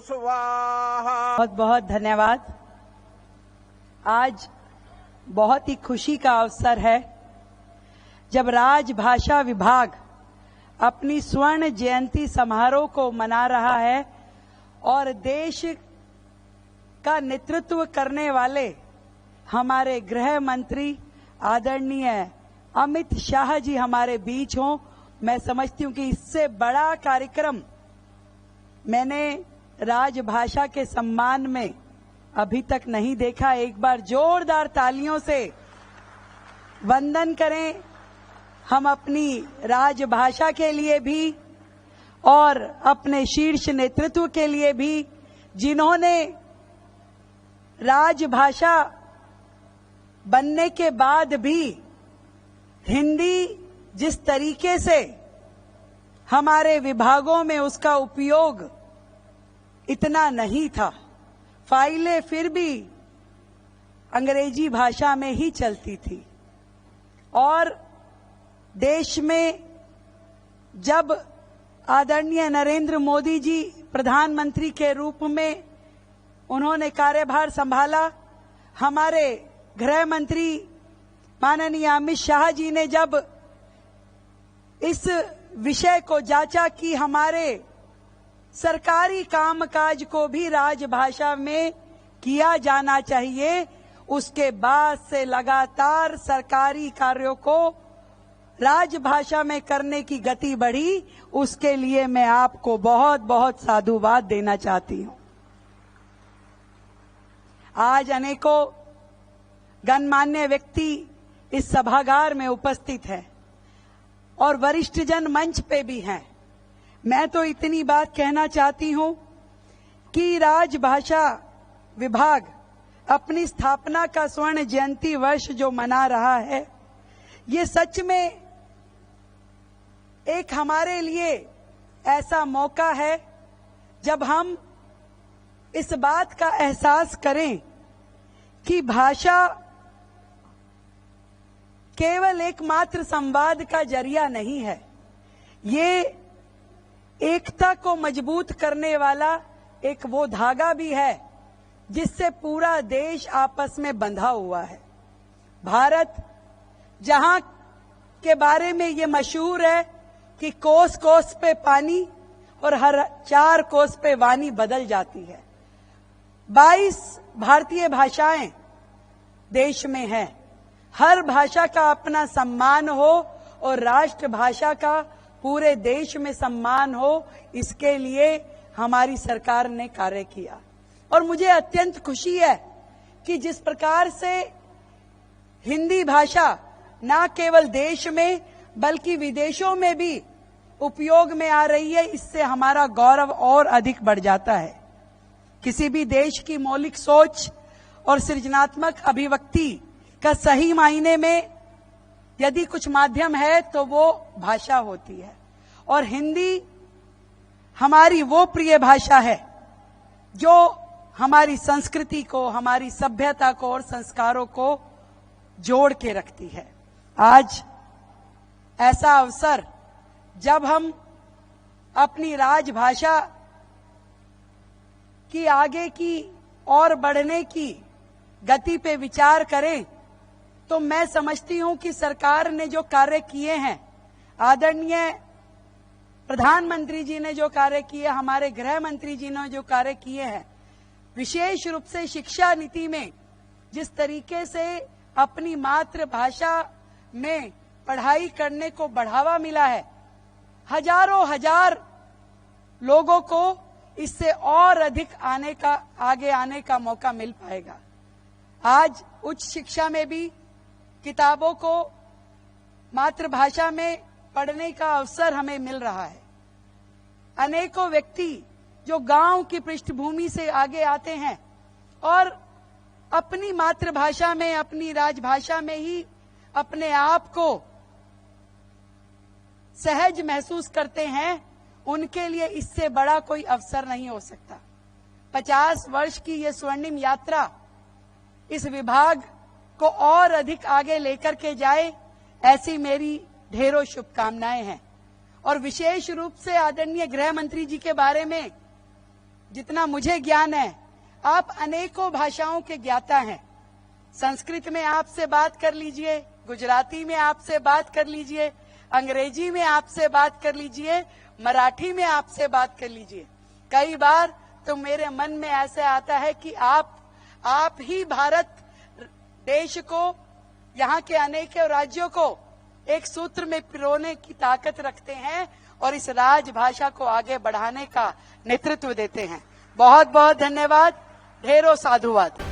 स्वाहा। बहुत बहुत धन्यवाद। आज बहुत ही खुशी का अवसर है जब राजभाषा विभाग अपनी स्वर्ण जयंती समारोह को मना रहा है और देश का नेतृत्व करने वाले हमारे गृह मंत्री आदरणीय अमित शाह जी हमारे बीच हों। मैं समझती हूं कि इससे बड़ा कार्यक्रम मैंने राजभाषा के सम्मान में अभी तक नहीं देखा। एक बार जोरदार तालियों से वंदन करें हम अपनी राजभाषा के लिए भी और अपने शीर्ष नेतृत्व के लिए भी, जिन्होंने राजभाषा बनने के बाद भी हिंदी जिस तरीके से हमारे विभागों में उसका उपयोग इतना नहीं था, फाइलें फिर भी अंग्रेजी भाषा में ही चलती थी। और देश में जब आदरणीय नरेंद्र मोदी जी प्रधानमंत्री के रूप में उन्होंने कार्यभार संभाला, हमारे गृह मंत्री माननीय अमित शाह जी ने जब इस विषय को जांचा कि हमारे सरकारी कामकाज को भी राजभाषा में किया जाना चाहिए, उसके बाद से लगातार सरकारी कार्यों को राजभाषा में करने की गति बढ़ी। उसके लिए मैं आपको बहुत बहुत साधुवाद देना चाहती हूं। आज अनेकों गणमान्य व्यक्ति इस सभागार में उपस्थित हैं और वरिष्ठ जन मंच पे भी हैं। मैं तो इतनी बात कहना चाहती हूं कि राजभाषा विभाग अपनी स्थापना का स्वर्ण जयंती वर्ष जो मना रहा है, ये सच में एक हमारे लिए ऐसा मौका है जब हम इस बात का एहसास करें कि भाषा केवल एकमात्र संवाद का जरिया नहीं है, ये एकता को मजबूत करने वाला एक वो धागा भी है जिससे पूरा देश आपस में बंधा हुआ है। भारत जहां के बारे में ये मशहूर है कि कोस कोस पे पानी और हर 4 कोस पे वाणी बदल जाती है। 22 भारतीय भाषाएं देश में हैं। हर भाषा का अपना सम्मान हो और राष्ट्रभाषा का पूरे देश में सम्मान हो, इसके लिए हमारी सरकार ने कार्य किया। और मुझे अत्यंत खुशी है कि जिस प्रकार से हिंदी भाषा न केवल देश में बल्कि विदेशों में भी उपयोग में आ रही है, इससे हमारा गौरव और अधिक बढ़ जाता है। किसी भी देश की मौलिक सोच और सृजनात्मक अभिव्यक्ति का सही मायने में यदि कुछ माध्यम है तो वो भाषा होती है। और हिंदी हमारी वो प्रिय भाषा है जो हमारी संस्कृति को, हमारी सभ्यता को और संस्कारों को जोड़ के रखती है। आज ऐसा अवसर जब हम अपनी राजभाषा की आगे की और बढ़ने की गति पे विचार करें तो मैं समझती हूं कि सरकार ने जो कार्य किए हैं, आदरणीय प्रधानमंत्री जी ने जो कार्य किए, हमारे गृह मंत्री जी ने जो कार्य किए हैं, विशेष रूप से शिक्षा नीति में जिस तरीके से अपनी मातृभाषा में पढ़ाई करने को बढ़ावा मिला है, हजारों हजार लोगों को इससे और अधिक आगे आने का मौका मिल पाएगा। आज उच्च शिक्षा में भी किताबों को मातृभाषा में पढ़ने का अवसर हमें मिल रहा है। अनेकों व्यक्ति जो गांव की पृष्ठभूमि से आगे आते हैं और अपनी मातृभाषा में, अपनी राजभाषा में ही अपने आप को सहज महसूस करते हैं, उनके लिए इससे बड़ा कोई अवसर नहीं हो सकता। 50 वर्ष की ये स्वर्णिम यात्रा इस विभाग को और अधिक आगे लेकर के जाए, ऐसी मेरी ढेरों शुभकामनाएं हैं। और विशेष रूप से आदरणीय गृह मंत्री जी के बारे में जितना मुझे ज्ञान है, आप अनेकों भाषाओं के ज्ञाता हैं। संस्कृत में आपसे बात कर लीजिए, गुजराती में आपसे बात कर लीजिए, अंग्रेजी में आपसे बात कर लीजिए, मराठी में आपसे बात कर लीजिए। कई बार तो मेरे मन में ऐसे आता है कि आप ही भारत देश को, यहाँ के अनेकों राज्यों को एक सूत्र में पिरोने की ताकत रखते हैं और इस राजभाषा को आगे बढ़ाने का नेतृत्व देते हैं। बहुत बहुत धन्यवाद। ढेरों साधुवाद।